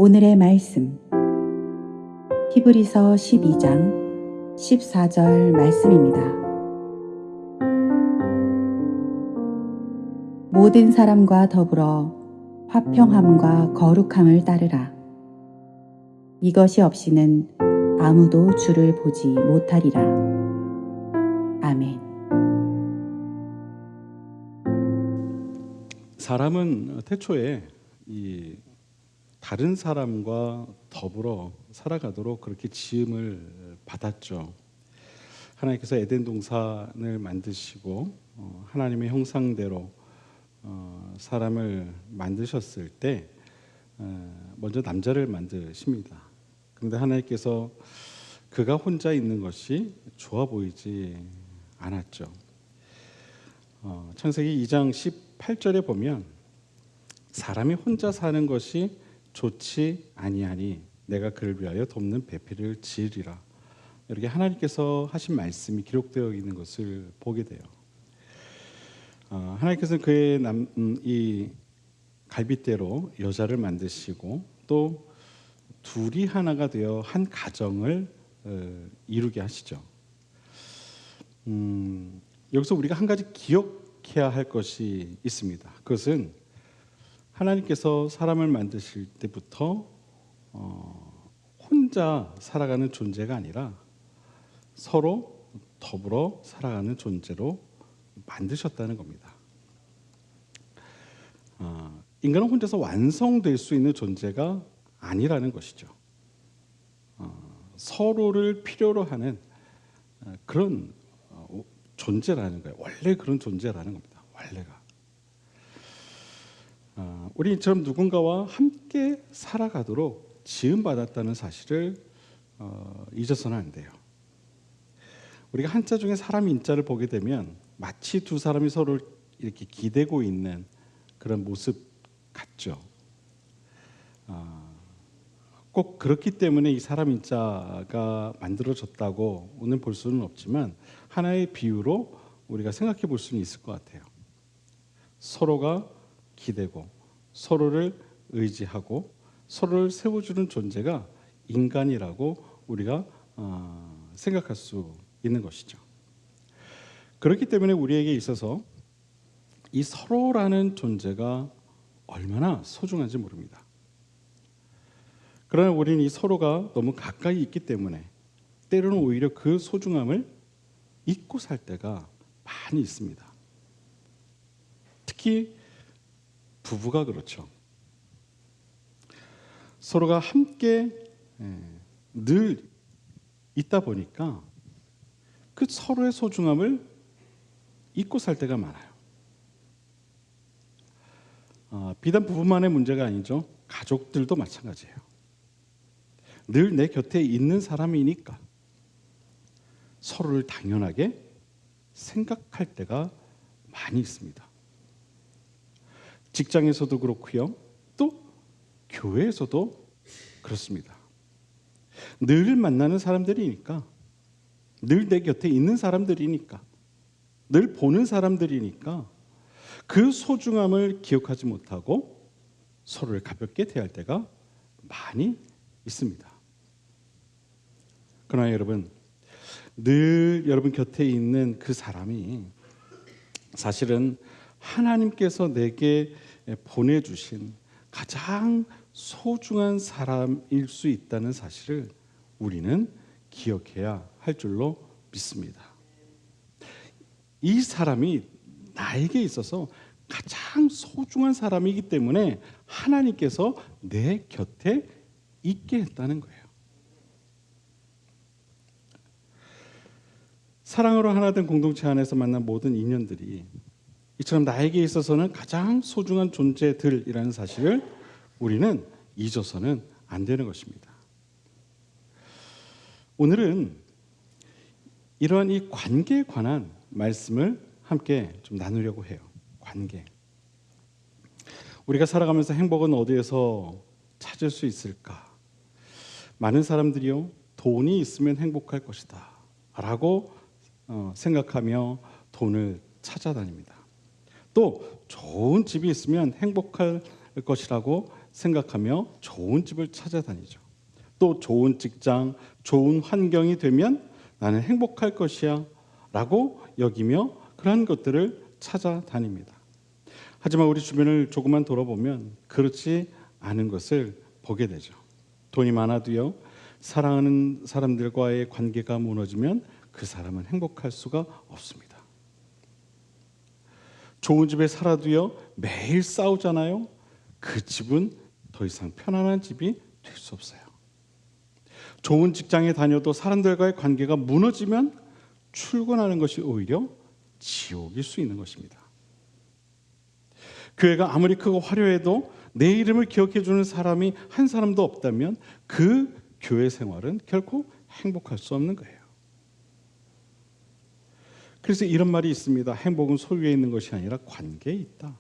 오늘의 말씀 히브리서 12장 14절 말씀입니다. 모든 사람과 더불어 화평함과 거룩함을 따르라. 이것이 없이는 아무도 주를 보지 못하리라. 아멘. 사람은 태초에 다른 사람과 더불어 살아가도록 그렇게 지음을 받았죠. 하나님께서 에덴 동산을 만드시고 하나님의 형상대로 사람을 만드셨을 때 먼저 남자를 만드십니다. 그런데 하나님께서 그가 혼자 있는 것이 좋아 보이지 않았죠. 창세기 2장 18절에 보면 사람이 혼자 사는 것이 좋지 아니하니 내가 그를 위하여 돕는 배필을 지으리라. 이렇게 하나님께서 하신 말씀이 기록되어 있는 것을 보게 돼요. 하나님께서는 그의 이 갈빗대로 여자를 만드시고 또 둘이 하나가 되어 한 가정을 이루게 하시죠. 여기서 우리가 한 가지 기억해야 할 것이 있습니다. 그것은 하나님께서 사람을 만드실 때부터 혼자 살아가는 존재가 아니라 서로 더불어 살아가는 존재로 만드셨다는 겁니다. 인간은 혼자서 완성될 수 있는 존재가 아니라는 것이죠. 서로를 필요로 하는 그런 존재라는 거예요. 원래 그런 존재라는 겁니다. 원래가. 우리 이처럼 누군가와 함께 살아가도록 지음받았다는 사실을 잊어서는 안 돼요. 우리가 한자 중에 사람 인자를 보게 되면 마치 두 사람이 서로 이렇게 기대고 있는 그런 모습 같죠. 꼭 그렇기 때문에 이 사람 인자가 만들어졌다고 오늘 볼 수는 없지만 하나의 비유로 우리가 생각해 볼 수는 있을 것 같아요. 서로가 기대고 서로를 의지하고 서로를 세워주는 존재가 인간이라고 우리가 생각할 수 있는 것이죠. 그렇기 때문에 우리에게 있어서 이 서로라는 존재가 얼마나 소중한지 모릅니다. 그러나 우리는 이 서로가 너무 가까이 있기 때문에 때로는 오히려 그 소중함을 잊고 살 때가 많이 있습니다. 특히 부부가 그렇죠. 서로가 함께 늘 있다 보니까 그 서로의 소중함을 잊고 살 때가 많아요. 비단 부부만의 문제가 아니죠. 가족들도 마찬가지예요. 늘 내 곁에 있는 사람이니까 서로를 당연하게 생각할 때가 많이 있습니다. 직장에서도 그렇고요. 또 교회에서도 그렇습니다. 늘 만나는 사람들이니까, 늘 내 곁에 있는 사람들이니까, 늘 보는 사람들이니까 그 소중함을 기억하지 못하고 서로를 가볍게 대할 때가 많이 있습니다. 그러나 여러분, 늘 여러분 곁에 있는 그 사람이 사실은 하나님께서 내게 보내주신 가장 소중한 사람일 수 있다는 사실을 우리는 기억해야 할 줄로 믿습니다. 이 사람이 나에게 있어서 가장 소중한 사람이기 때문에 하나님께서 내 곁에 있게 했다는 거예요. 사랑으로 하나 된 공동체 안에서 만난 모든 인연들이 이처럼 나에게 있어서는 가장 소중한 존재들이라는 사실을 우리는 잊어서는 안 되는 것입니다. 오늘은 이러한 이 관계에 관한 말씀을 함께 좀 나누려고 해요. 관계. 우리가 살아가면서 행복은 어디에서 찾을 수 있을까? 많은 사람들이요, 돈이 있으면 행복할 것이다 라고 생각하며 돈을 찾아다닙니다. 또 좋은 집이 있으면 행복할 것이라고 생각하며 좋은 집을 찾아다니죠. 또 좋은 직장, 좋은 환경이 되면 나는 행복할 것이야 라고 여기며 그러한 것들을 찾아다닙니다. 하지만 우리 주변을 조금만 돌아보면 그렇지 않은 것을 보게 되죠. 돈이 많아도요, 사랑하는 사람들과의 관계가 무너지면 그 사람은 행복할 수가 없습니다. 좋은 집에 살아도요, 매일 싸우잖아요. 그 집은 더 이상 편안한 집이 될 수 없어요. 좋은 직장에 다녀도 사람들과의 관계가 무너지면 출근하는 것이 오히려 지옥일 수 있는 것입니다. 교회가 아무리 크고 화려해도 내 이름을 기억해 주는 사람이 한 사람도 없다면 그 교회 생활은 결코 행복할 수 없는 거예요. 그래서 이런 말이 있습니다. 행복은 소유에 있는 것이 아니라 관계에 있다.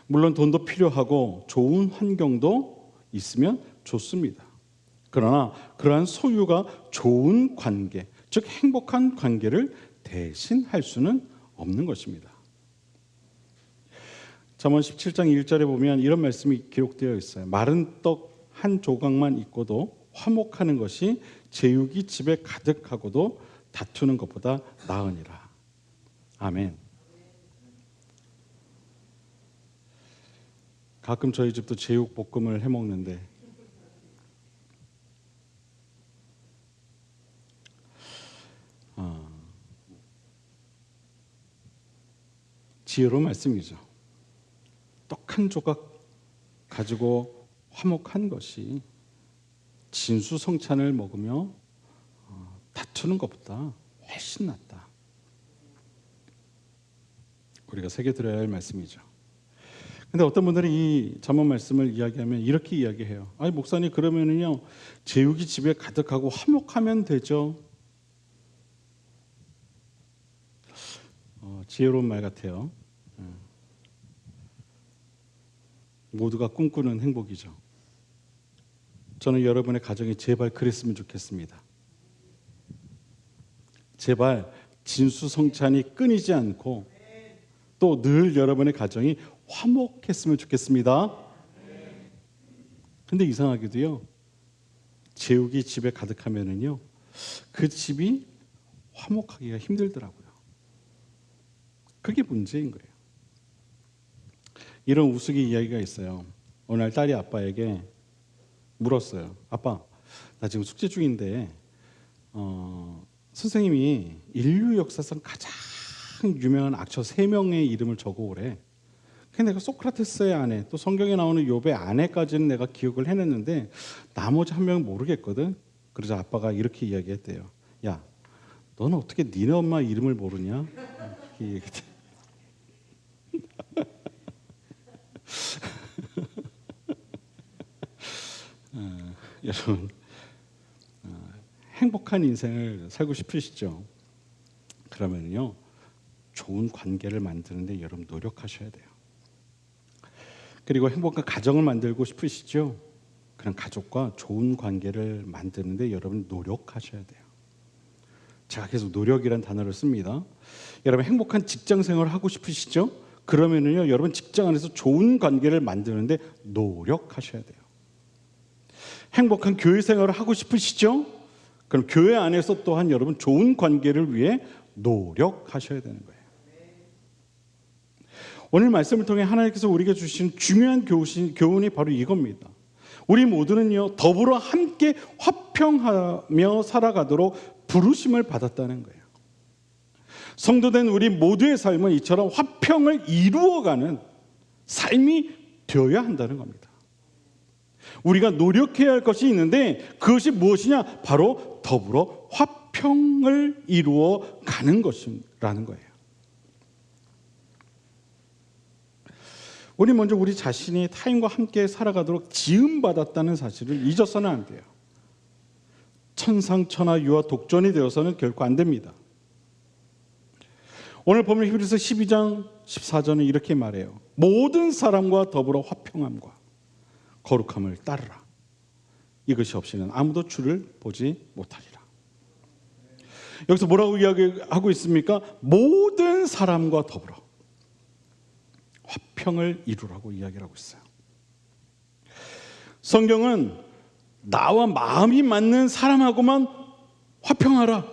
물론 돈도 필요하고 좋은 환경도 있으면 좋습니다. 그러나 그러한 소유가 좋은 관계, 즉 행복한 관계를 대신할 수는 없는 것입니다. 잠언 17장 1절에 보면 이런 말씀이 기록되어 있어요. 마른 떡 한 조각만 있고도 화목하는 것이 제육이 집에 가득하고도 다투는 것보다 나으니라. 아멘. 가끔 저희 집도 제육 볶음을 해 먹는데 지혜로운 말씀이죠. 떡 한 조각 가지고 화목한 것이 진수성찬을 먹으며 다투는 것보다 훨씬 낫다. 우리가 새겨들어야 할 말씀이죠. 근데 어떤 분들이 이 잠언 말씀을 이야기하면 이렇게 이야기해요. 아니 목사님 그러면은요 제육이 집에 가득하고 화목하면 되죠. 지혜로운 말 같아요. 모두가 꿈꾸는 행복이죠. 저는 여러분의 가정이 제발 그랬으면 좋겠습니다. 제발 진수성찬이 끊이지 않고 또 늘 여러분의 가정이 화목했으면 좋겠습니다. 근데 이상하게도요, 제육이 집에 가득하면은요, 그 집이 화목하기가 힘들더라고요. 그게 문제인 거예요. 이런 우스개 이야기가 있어요. 어느 날 딸이 아빠에게 물었어요. 아빠, 나 지금 숙제 중인데 선생님이 인류 역사상 가장 유명한 악처 3명의 이름을 적어오래. 근데 내가 소크라테스의 아내, 또 성경에 나오는 욥의 아내까지는 내가 기억을 해냈는데 나머지 한 명은 모르겠거든. 그래서 아빠가 이렇게 이야기했대요. 야, 너는 어떻게 니네 엄마 이름을 모르냐? 이렇게 얘기했대. 여러분, 행복한 인생을 살고 싶으시죠? 그러면요, 좋은 관계를 만드는데 여러분 노력하셔야 돼요. 그리고 행복한 가정을 만들고 싶으시죠? 그런 가족과 좋은 관계를 만드는데 여러분 노력하셔야 돼요. 제가 계속 노력이란 단어를 씁니다. 여러분 행복한 직장 생활을 하고 싶으시죠? 그러면은요, 여러분 직장 안에서 좋은 관계를 만드는데 노력하셔야 돼요. 행복한 교회 생활을 하고 싶으시죠? 그럼 교회 안에서 또한 여러분 좋은 관계를 위해 노력하셔야 되는 거예요. 오늘 말씀을 통해 하나님께서 우리에게 주신 중요한 교훈이 바로 이겁니다. 우리 모두는요, 더불어 함께 화평하며 살아가도록 부르심을 받았다는 거예요. 성도된 우리 모두의 삶은 이처럼 화평을 이루어가는 삶이 되어야 한다는 겁니다. 우리가 노력해야 할 것이 있는데 그것이 무엇이냐? 바로 더불어 화평을 이루어 가는 것이라는 거예요. 우리 먼저 우리 자신이 타인과 함께 살아가도록 지음받았다는 사실을 잊어서는 안 돼요. 천상천하 유아 독전이 되어서는 결코 안 됩니다. 오늘 보면 히브리서 12장 14절은 이렇게 말해요. 모든 사람과 더불어 화평함과 거룩함을 따르라. 이것이 없이는 아무도 주를 보지 못하리라. 여기서 뭐라고 이야기하고 있습니까? 모든 사람과 더불어 화평을 이루라고 이야기를 하고 있어요. 성경은 나와 마음이 맞는 사람하고만 화평하라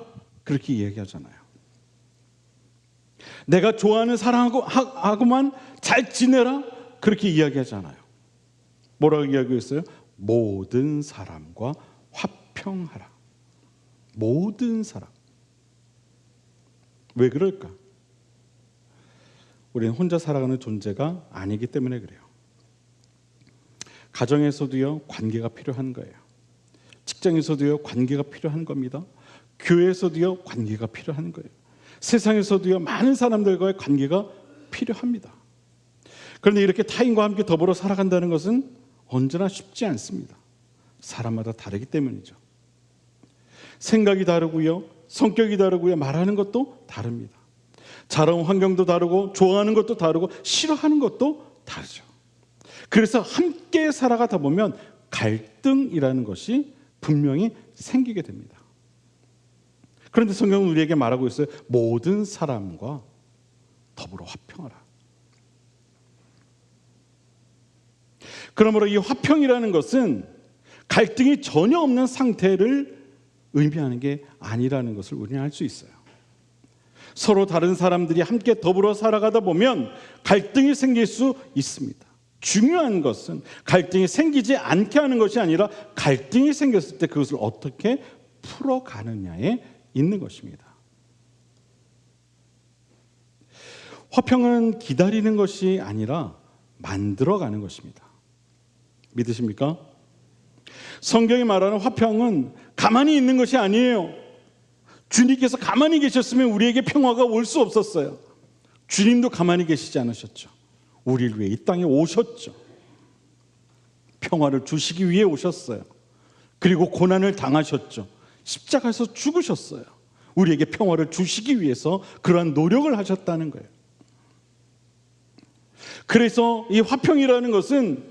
그렇게 이야기하잖아요. 내가 좋아하는 사람하고만 잘 지내라 그렇게 이야기하잖아요. 뭐라고 이야기했어요? 모든 사람과 화평하라. 모든 사람. 왜 그럴까? 우리는 혼자 살아가는 존재가 아니기 때문에 그래요. 가정에서도요, 관계가 필요한 거예요. 직장에서도요, 관계가 필요한 겁니다. 교회에서도요, 관계가 필요한 거예요. 세상에서도요, 많은 사람들과의 관계가 필요합니다. 그런데 이렇게 타인과 함께 더불어 살아간다는 것은 언제나 쉽지 않습니다. 사람마다 다르기 때문이죠. 생각이 다르고요, 성격이 다르고요, 말하는 것도 다릅니다. 자라온 환경도 다르고, 좋아하는 것도 다르고, 싫어하는 것도 다르죠. 그래서 함께 살아가다 보면 갈등이라는 것이 분명히 생기게 됩니다. 그런데 성경은 우리에게 말하고 있어요. 모든 사람과 더불어 화평하라. 그러므로 이 화평이라는 것은 갈등이 전혀 없는 상태를 의미하는 게 아니라는 것을 우리는 알 수 있어요. 서로 다른 사람들이 함께 더불어 살아가다 보면 갈등이 생길 수 있습니다. 중요한 것은 갈등이 생기지 않게 하는 것이 아니라 갈등이 생겼을 때 그것을 어떻게 풀어가느냐에 있는 것입니다. 화평은 기다리는 것이 아니라 만들어가는 것입니다. 믿으십니까? 성경이 말하는 화평은 가만히 있는 것이 아니에요. 주님께서 가만히 계셨으면 우리에게 평화가 올 수 없었어요. 주님도 가만히 계시지 않으셨죠. 우리를 위해 이 땅에 오셨죠. 평화를 주시기 위해 오셨어요. 그리고 고난을 당하셨죠. 십자가에서 죽으셨어요. 우리에게 평화를 주시기 위해서 그러한 노력을 하셨다는 거예요. 그래서 이 화평이라는 것은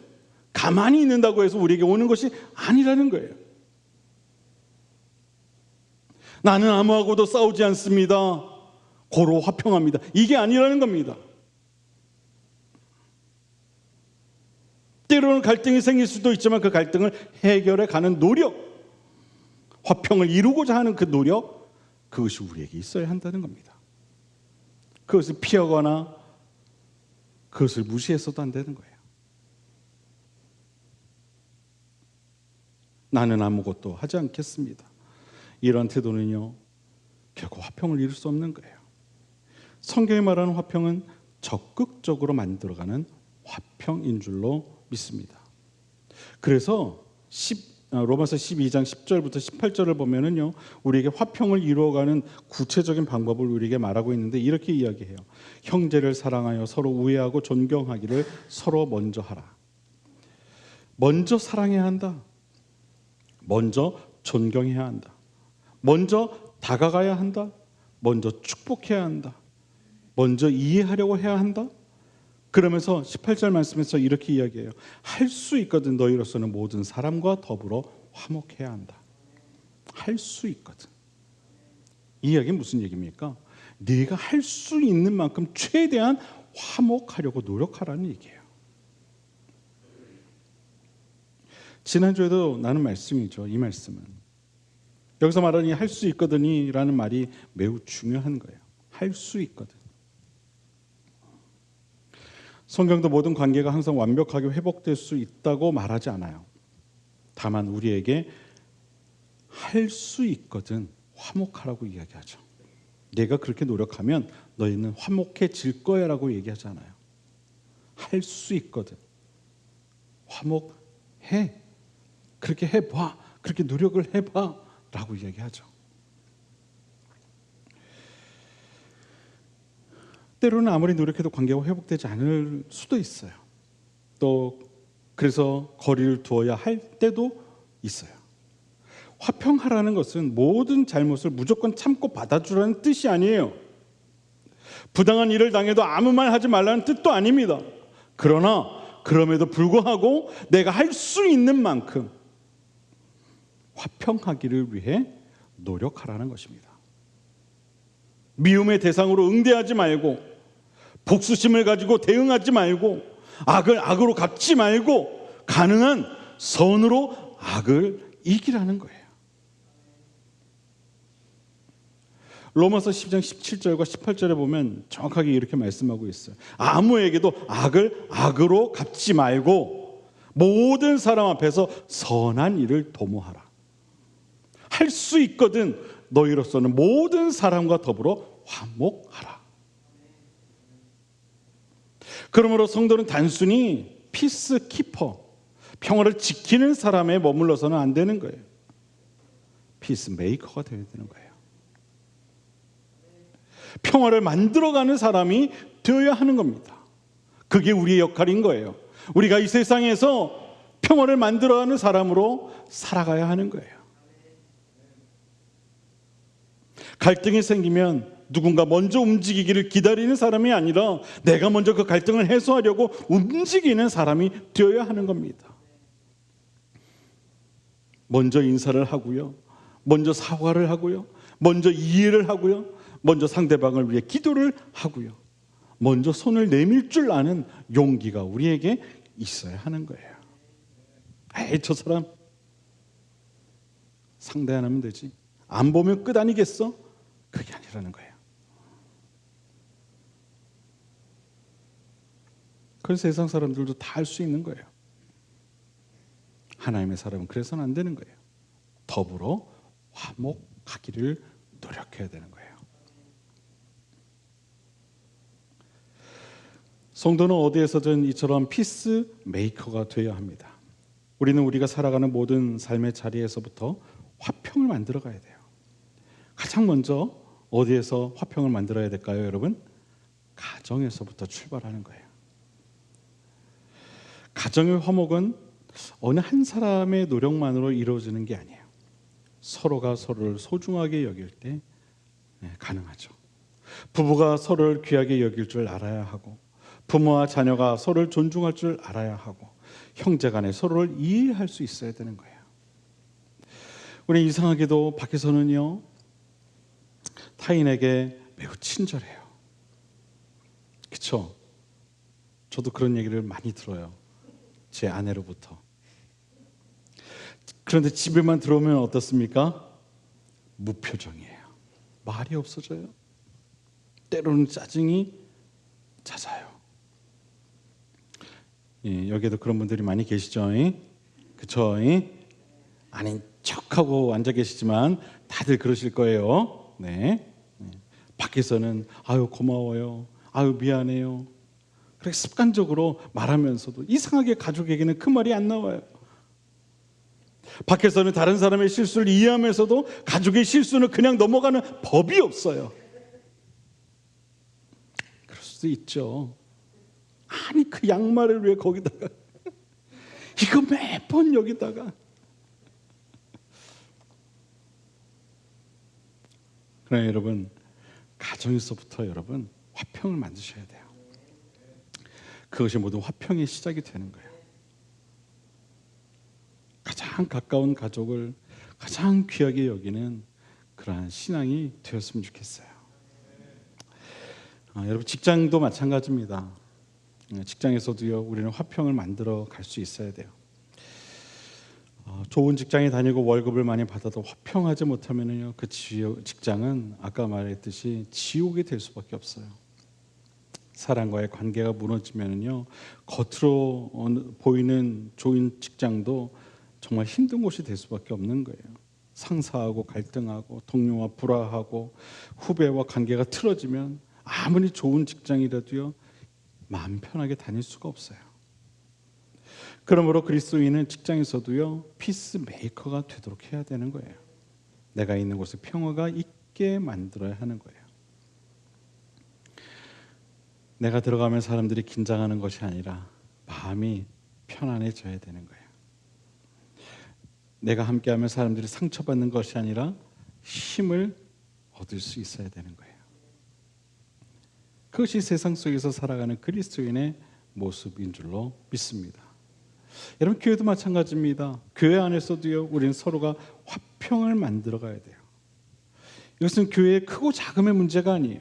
가만히 있는다고 해서 우리에게 오는 것이 아니라는 거예요. 나는 아무하고도 싸우지 않습니다. 고로 화평합니다. 이게 아니라는 겁니다. 때로는 갈등이 생길 수도 있지만 그 갈등을 해결해 가는 노력, 화평을 이루고자 하는 그 노력, 그것이 우리에게 있어야 한다는 겁니다. 그것을 피하거나 그것을 무시해서도 안 되는 거예요. 나는 아무것도 하지 않겠습니다. 이런 태도는요, 결코 화평을 이룰 수 없는 거예요. 성경이 말하는 화평은 적극적으로 만들어가는 화평인 줄로 믿습니다. 그래서 로마서 12장 10절부터 18절을 보면은요, 우리에게 화평을 이루어가는 구체적인 방법을 우리에게 말하고 있는데 이렇게 이야기해요. 형제를 사랑하여 서로 우애하고 존경하기를 서로 먼저 하라. 먼저 사랑해야 한다. 먼저 존경해야 한다. 먼저 다가가야 한다. 먼저 축복해야 한다. 먼저 이해하려고 해야 한다. 그러면서 18절 말씀에서 이렇게 이야기해요. 할 수 있거든 너희로서는 모든 사람과 더불어 화목해야 한다. 할 수 있거든. 이 이야기는 무슨 얘기입니까? 네가 할 수 있는 만큼 최대한 화목하려고 노력하라는 얘기예요. 지난주에도 나눈 말씀이죠. 이 말씀은. 여기서 말하는 할 수 있거든이 라는 말이 매우 중요한 거예요. 할 수 있거든. 성경도 모든 관계가 항상 완벽하게 회복될 수 있다고 말하지 않아요. 다만 우리에게 할 수 있거든 화목하라고 이야기하죠. 내가 그렇게 노력하면 너희는 화목해질 거야 라고 얘기하잖아요. 할 수 있거든 화목해. 그렇게 해봐. 그렇게 노력을 해봐 라고 이야기하죠. 때로는 아무리 노력해도 관계가 회복되지 않을 수도 있어요. 또 그래서 거리를 두어야 할 때도 있어요. 화평하라는 것은 모든 잘못을 무조건 참고 받아주라는 뜻이 아니에요. 부당한 일을 당해도 아무 말 하지 말라는 뜻도 아닙니다. 그러나 그럼에도 불구하고 내가 할 수 있는 만큼 화평하기를 위해 노력하라는 것입니다. 미움의 대상으로 응대하지 말고 복수심을 가지고 대응하지 말고 악을 악으로 갚지 말고 가능한 선으로 악을 이기라는 거예요. 로마서 10장 17절과 18절에 보면 정확하게 이렇게 말씀하고 있어요. 아무에게도 악을 악으로 갚지 말고 모든 사람 앞에서 선한 일을 도모하라. 할 수 있거든 너희로서는 모든 사람과 더불어 화목하라. 그러므로 성도는 단순히 피스키퍼, 평화를 지키는 사람에 머물러서는 안 되는 거예요. 피스메이커가 되어야 되는 거예요. 평화를 만들어가는 사람이 되어야 하는 겁니다. 그게 우리의 역할인 거예요. 우리가 이 세상에서 평화를 만들어가는 사람으로 살아가야 하는 거예요. 갈등이 생기면 누군가 먼저 움직이기를 기다리는 사람이 아니라 내가 먼저 그 갈등을 해소하려고 움직이는 사람이 되어야 하는 겁니다. 먼저 인사를 하고요. 먼저 사과를 하고요. 먼저 이해를 하고요. 먼저 상대방을 위해 기도를 하고요. 먼저 손을 내밀 줄 아는 용기가 우리에게 있어야 하는 거예요. 에이, 저 사람 상대 안 하면 되지. 안 보면 끝 아니겠어? 그게 아니라는 거예요. 그건 세상 사람들도 다 할 수 있는 거예요. 하나님의 사람은 그래서는 안 되는 거예요. 더불어 화목하기를 노력해야 되는 거예요. 성도는 어디에서든 이처럼 피스 메이커가 되어야 합니다. 우리는 우리가 살아가는 모든 삶의 자리에서부터 화평을 만들어 가야 돼요. 가장 먼저 어디에서 화평을 만들어야 될까요, 여러분? 가정에서부터 출발하는 거예요. 가정의 화목은 어느 한 사람의 노력만으로 이루어지는 게 아니에요. 서로가 서로를 소중하게 여길 때 가능하죠. 부부가 서로를 귀하게 여길 줄 알아야 하고, 부모와 자녀가 서로를 존중할 줄 알아야 하고, 형제 간에 서로를 이해할 수 있어야 되는 거예요. 우리 이상하게도 밖에서는요, 타인에게 매우 친절해요. 그렇죠? 저도 그런 얘기를 많이 들어요. 제 아내로부터. 그런데 집에만 들어오면 어떻습니까? 무표정이에요. 말이 없어져요. 때로는 짜증이 잦아요. 예, 여기에도 그런 분들이 많이 계시죠? 그쵸? 아닌 척하고 앉아 계시지만 다들 그러실 거예요. 네. 밖에서는 아유 고마워요. 아유 미안해요. 그렇게 습관적으로 말하면서도 이상하게 가족에게는 그 말이 안 나와요. 밖에서는 다른 사람의 실수를 이해하면서도 가족의 실수는 그냥 넘어가는 법이 없어요. 그럴 수도 있죠. 아니 그 양말을 왜 거기다가 이거 매번 여기다가. 그러나 여러분, 가정에서부터 여러분 화평을 만드셔야 돼요. 그것이 모든 화평의 시작이 되는 거예요. 가장 가까운 가족을 가장 귀하게 여기는 그러한 신앙이 되었으면 좋겠어요. 여러분, 직장도 마찬가지입니다. 직장에서도요, 우리는 화평을 만들어 갈 수 있어야 돼요. 좋은 직장에 다니고 월급을 많이 받아도 화평하지 못하면요, 그 직장은 아까 말했듯이 지옥이 될 수밖에 없어요. 사람과의 관계가 무너지면요, 겉으로 보이는 좋은 직장도 정말 힘든 곳이 될 수밖에 없는 거예요. 상사하고 갈등하고 동료와 불화하고 후배와 관계가 틀어지면 아무리 좋은 직장이라도요, 마음 편하게 다닐 수가 없어요. 그러므로 그리스도인은 직장에서도요, 피스메이커가 되도록 해야 되는 거예요. 내가 있는 곳에 평화가 있게 만들어야 하는 거예요. 내가 들어가면 사람들이 긴장하는 것이 아니라 마음이 편안해져야 되는 거예요. 내가 함께하면 사람들이 상처받는 것이 아니라 힘을 얻을 수 있어야 되는 거예요. 그것이 세상 속에서 살아가는 그리스도인의 모습인 줄로 믿습니다. 여러분, 교회도 마찬가지입니다. 교회 안에서도요, 우리는 서로가 화평을 만들어 가야 돼요. 이것은 교회의 크고 작음의 문제가 아니에요.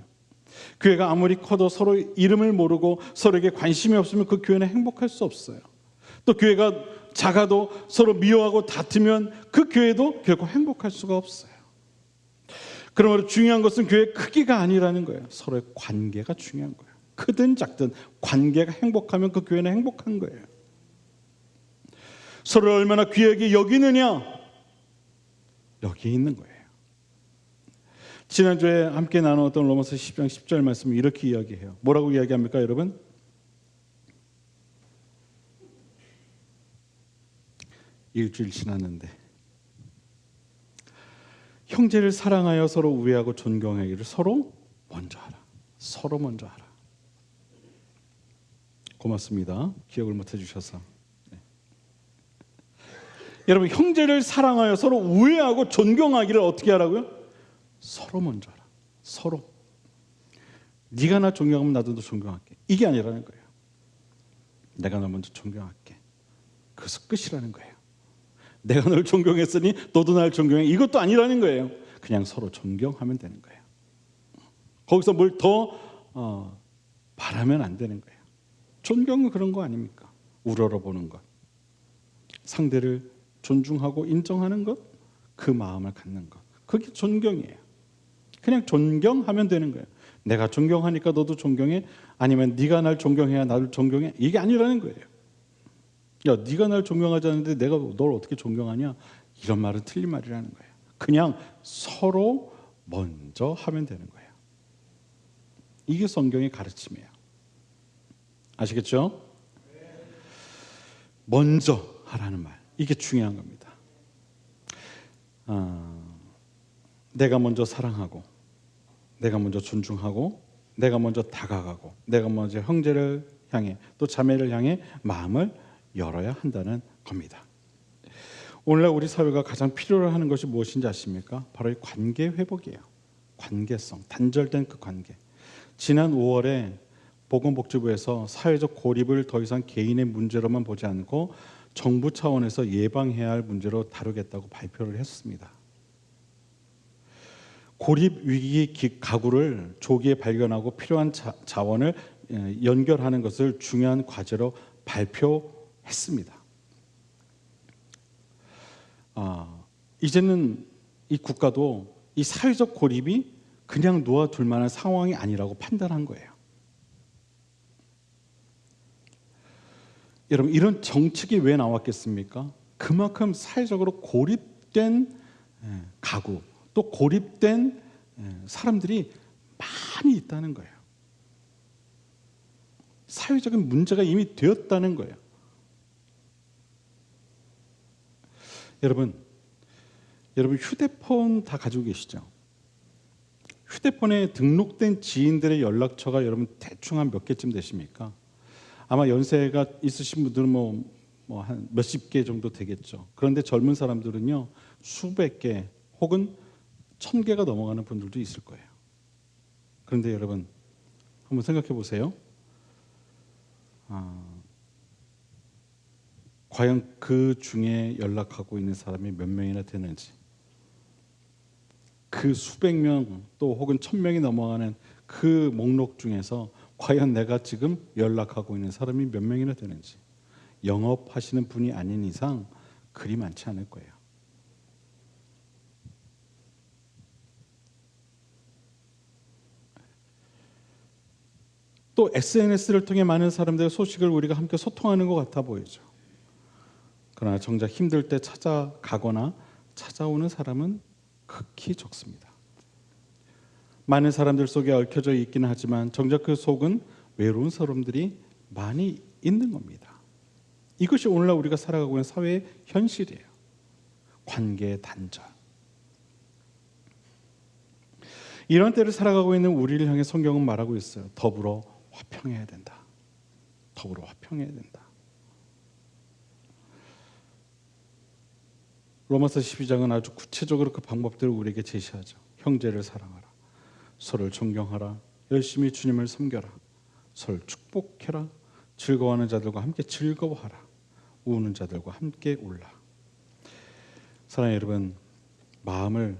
교회가 아무리 커도 서로 이름을 모르고 서로에게 관심이 없으면 그 교회는 행복할 수 없어요. 또 교회가 작아도 서로 미워하고 다투면 그 교회도 결코 행복할 수가 없어요. 그러므로 중요한 것은 교회의 크기가 아니라는 거예요. 서로의 관계가 중요한 거예요. 크든 작든 관계가 행복하면 그 교회는 행복한 거예요. 서로를 얼마나 귀하게 여기느냐, 여기에 있는 거예요. 지난주에 함께 나누었던 로마서 10장 10절 말씀을 이렇게 이야기해요. 뭐라고 이야기합니까, 여러분? 일주일 지났는데 형제를 사랑하여 서로 우애하고 존경하기를 서로 먼저 하라. 서로 먼저 하라. 고맙습니다. 기억을 못 해주셔서. 네. 여러분, 형제를 사랑하여 서로 우애하고 존경하기를 어떻게 하라고요? 서로 먼저 하라. 서로. 네가 나 존경하면 나도 너 존경할게. 이게 아니라는 거예요. 내가 너 먼저 존경할게. 그래서 끝이라는 거예요. 내가 널 존경했으니 너도 날 존경해. 이것도 아니라는 거예요. 그냥 서로 존경하면 되는 거예요. 거기서 뭘 더 바라면 안 되는 거예요. 존경은 그런 거 아닙니까? 우러러보는 것. 상대를 존중하고 인정하는 것. 그 마음을 갖는 것. 그게 존경이에요. 그냥 존경하면 되는 거예요. 내가 존경하니까 너도 존경해? 아니면 네가 날 존경해야 나를 존경해? 이게 아니라는 거예요. 야, 네가 날 존경하지 않는데 내가 널 어떻게 존경하냐? 이런 말은 틀린 말이라는 거예요. 그냥 서로 먼저 하면 되는 거예요. 이게 성경의 가르침이에요. 아시겠죠? 먼저 하라는 말. 이게 중요한 겁니다. 내가 먼저 사랑하고, 내가 먼저 존중하고, 내가 먼저 다가가고, 내가 먼저 형제를 향해 또 자매를 향해 마음을 열어야 한다는 겁니다. 오늘날 우리 사회가 가장 필요로 하는 것이 무엇인지 아십니까? 바로 이 관계 회복이에요. 관계성, 단절된 그 관계. 지난 5월에 보건복지부에서 사회적 고립을 더 이상 개인의 문제로만 보지 않고 정부 차원에서 예방해야 할 문제로 다루겠다고 발표를 했습니다. 고립 위기 가구를 조기에 발견하고 필요한 자원을 연결하는 것을 중요한 과제로 발표했습니다. 이제는 이 국가도 이 사회적 고립이 그냥 놓아둘 만한 상황이 아니라고 판단한 거예요. 여러분, 이런 정책이 왜 나왔겠습니까? 그만큼 사회적으로 고립된 가구, 또 고립된 사람들이 많이 있다는 거예요. 사회적인 문제가 이미 되었다는 거예요. 여러분 휴대폰 다 가지고 계시죠? 휴대폰에 등록된 지인들의 연락처가 여러분 대충 한 몇 개쯤 되십니까? 아마 연세가 있으신 분들은 뭐 한 몇십 개 정도 되겠죠. 그런데 젊은 사람들은요, 수백 개 혹은 1000개가 넘어가는 분들도 있을 거예요. 그런데 여러분 한번 생각해 보세요. 과연 그 중에 연락하고 있는 사람이 몇 명이나 되는지, 그 수백 명 또 혹은 1000명이 넘어가는 그 목록 중에서 과연 내가 지금 연락하고 있는 사람이 몇 명이나 되는지, 영업하시는 분이 아닌 이상 그리 많지 않을 거예요. 또 SNS를 통해 많은 사람들의 소식을 우리가 함께 소통하는 것 같아 보이죠. 그러나 정작 힘들 때 찾아가거나 찾아오는 사람은 극히 적습니다. 많은 사람들 속에 얽혀져 있기는 하지만 정작 그 속은 외로운 사람들이 많이 있는 겁니다. 이것이 오늘날 우리가 살아가고 있는 사회의 현실이에요. 관계의 단절. 이런 때를 살아가고 있는 우리를 향해 성경은 말하고 있어요. 더불어 화평해야 된다. 더불어 화평해야 된다. 로마서 12장은 아주 구체적으로 그 방법들을 우리에게 제시하죠. 형제를 사랑하라. 서로를 존경하라. 열심히 주님을 섬겨라. 서로를 축복해라. 즐거워하는 자들과 함께 즐거워하라. 우는 자들과 함께 울라. 사랑하는 여러분, 마음을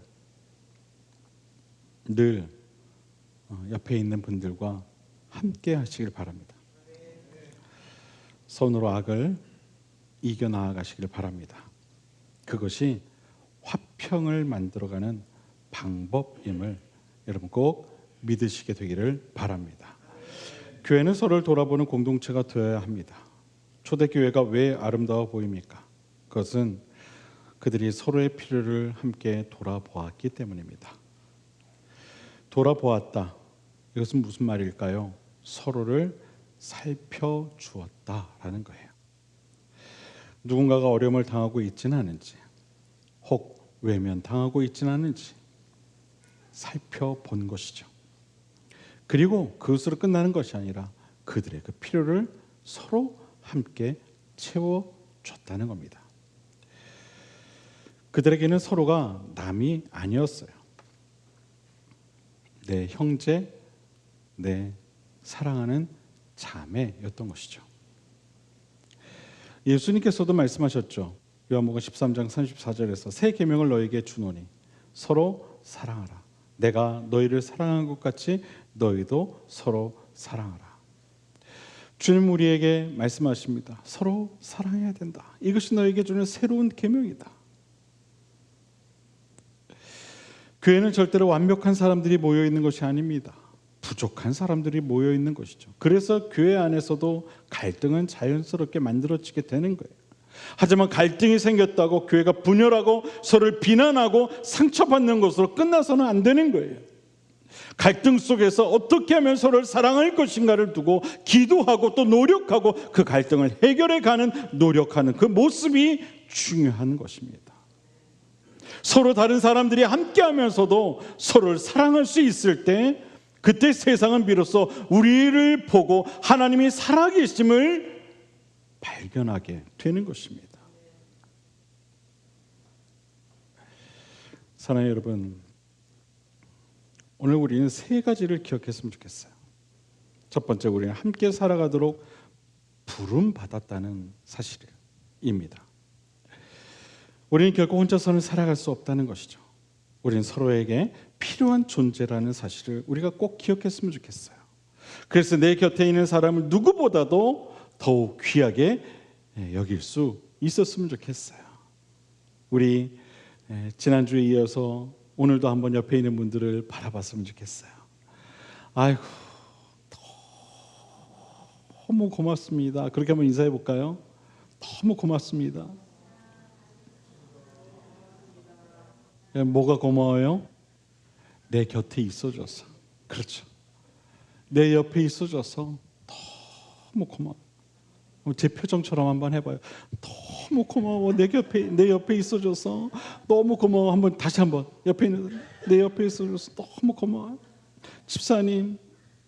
늘 옆에 있는 분들과 함께 하시길 바랍니다. 선으로 악을 이겨 나아가시길 바랍니다. 그것이 화평을 만들어가는 방법임을 여러분 꼭 믿으시게 되기를 바랍니다. 교회는 서로를 돌아보는 공동체가 되어야 합니다. 초대교회가 왜 아름다워 보입니까? 그것은 그들이 서로의 필요를 함께 돌아보았기 때문입니다. 돌아보았다. 이것은 무슨 말일까요? 서로를 살펴주었다라는 거예요. 누군가가 어려움을 당하고 있지는 않은지, 혹 외면당하고 있지는 않은지 살펴본 것이죠. 그리고 그것으로 끝나는 것이 아니라 그들의 그 필요를 서로 함께 채워줬다는 겁니다. 그들에게는 서로가 남이 아니었어요. 내 형제, 내 사랑하는 자매였던 것이죠. 예수님께서도 말씀하셨죠. 요한복음 13장 34절에서 새 계명을 너에게 주노니 서로 사랑하라. 내가 너희를 사랑한 것 같이 너희도 서로 사랑하라. 주님 우리에게 말씀하십니다. 서로 사랑해야 된다. 이것이 너에게 주는 새로운 계명이다. 교회는 절대로 완벽한 사람들이 모여 있는 것이 아닙니다. 부족한 사람들이 모여 있는 것이죠. 그래서 교회 안에서도 갈등은 자연스럽게 만들어지게 되는 거예요. 하지만 갈등이 생겼다고 교회가 분열하고 서로를 비난하고 상처받는 것으로 끝나서는 안 되는 거예요. 갈등 속에서 어떻게 하면 서로를 사랑할 것인가를 두고 기도하고 또 노력하고 그 갈등을 해결해 가는 노력하는 그 모습이 중요한 것입니다. 서로 다른 사람들이 함께 하면서도 서로를 사랑할 수 있을 때 그때 세상은 비로소 우리를 보고 하나님이 살아계심을 발견하게 되는 것입니다. 사랑하는 여러분, 오늘 우리는 세 가지를 기억했으면 좋겠어요. 첫 번째, 우리는 함께 살아가도록 부름받았다는 사실입니다. 우리는 결코 혼자서는 살아갈 수 없다는 것이죠. 우리는 서로에게 필요한 존재라는 사실을 우리가 꼭 기억했으면 좋겠어요. 그래서 내 곁에 있는 사람을 누구보다도 더욱 귀하게 여길 수 있었으면 좋겠어요. 우리 지난주에 이어서 오늘도 한번 옆에 있는 분들을 바라봤으면 좋겠어요. 아이고, 너무 고맙습니다. 그렇게 한번 인사해 볼까요? 너무 고맙습니다. 뭐가 고마워요? 내 곁에 있어줘서. 그렇죠. 내 옆에 있어줘서 너무 고마워. 제 표정처럼 한번 해봐요. 너무 고마워. 내 옆에 있어줘서 너무 고마워. 한번 다시 한번 옆에 있는 내 옆에 있어줘서 너무 고마워. 집사님,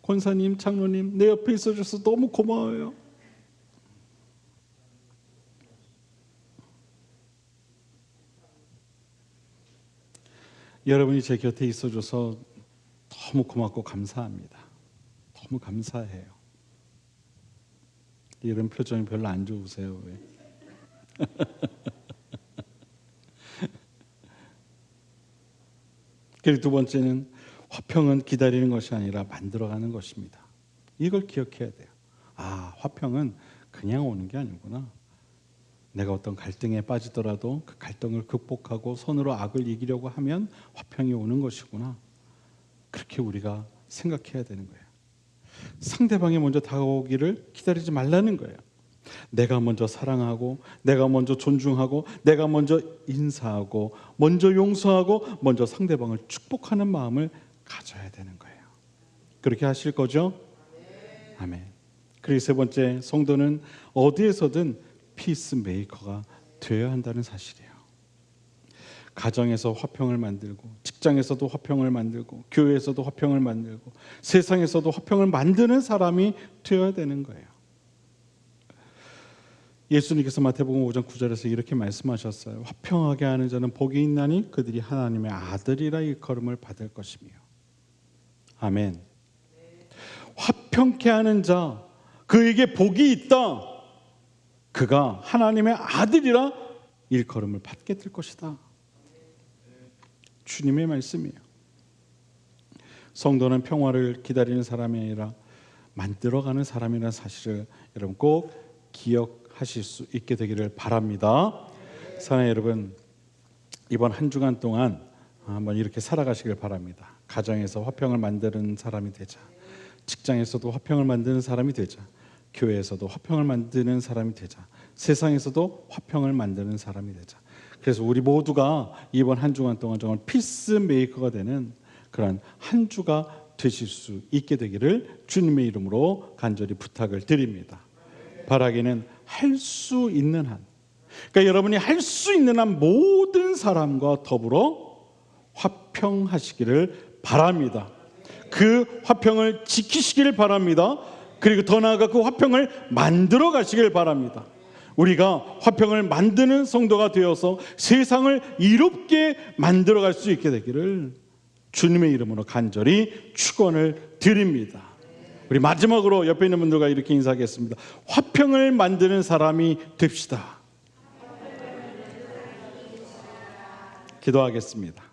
권사님, 장로님, 내 옆에 있어줘서 너무 고마워요. 여러분이 제 곁에 있어줘서 너무 고맙고 감사합니다. 너무 감사해요. 이런 표정이 별로 안 좋으세요. 왜? 그리고 두 번째는 화평은 기다리는 것이 아니라 만들어가는 것입니다. 이걸 기억해야 돼요. 아, 화평은 그냥 오는 게 아니구나. 내가 어떤 갈등에 빠지더라도 그 갈등을 극복하고 손으로 악을 이기려고 하면 화평이 오는 것이구나. 그렇게 우리가 생각해야 되는 거예요. 상대방이 먼저 다가오기를 기다리지 말라는 거예요. 내가 먼저 사랑하고, 내가 먼저 존중하고, 내가 먼저 인사하고, 먼저 용서하고, 먼저 상대방을 축복하는 마음을 가져야 되는 거예요. 그렇게 하실 거죠? 아멘. 그리고 세 번째, 성도는 어디에서든 피스메이커가 되어야 한다는 사실이에요. 가정에서 화평을 만들고, 직장에서도 화평을 만들고, 교회에서도 화평을 만들고, 세상에서도 화평을 만드는 사람이 되어야 되는 거예요. 예수님께서 마태복음 5장 9절에서 이렇게 말씀하셨어요. 화평하게 하는 자는 복이 있나니 그들이 하나님의 아들이라 일컬음을 받을 것이며. 아멘. 화평케 하는 자, 그에게 복이 있다. 그가 하나님의 아들이라 일컬음을 받게 될 것이다. 주님의 말씀이에요. 성도는 평화를 기다리는 사람이 아니라 만들어가는 사람이라는 사실을 여러분 꼭 기억하실 수 있게 되기를 바랍니다. 사랑하는 여러분, 이번 한 주간 동안 한번 이렇게 살아가시길 바랍니다. 가정에서 화평을 만드는 사람이 되자, 직장에서도 화평을 만드는 사람이 되자, 교회에서도 화평을 만드는 사람이 되자, 세상에서도 화평을 만드는 사람이 되자. 그래서 우리 모두가 이번 한 주간 동안 정말 피스메이커가 되는 그런 한 주가 되실 수 있게 되기를 주님의 이름으로 간절히 부탁을 드립니다. 바라기는 할 수 있는 한, 그러니까 여러분이 할 수 있는 한 모든 사람과 더불어 화평하시기를 바랍니다. 그 화평을 지키시기를 바랍니다. 그리고 더 나아가 그 화평을 만들어 가시길 바랍니다. 우리가 화평을 만드는 성도가 되어서 세상을 이롭게 만들어 갈 수 있게 되기를 주님의 이름으로 간절히 축원을 드립니다. 우리 마지막으로 옆에 있는 분들과 이렇게 인사하겠습니다. 화평을 만드는 사람이 됩시다. 기도하겠습니다.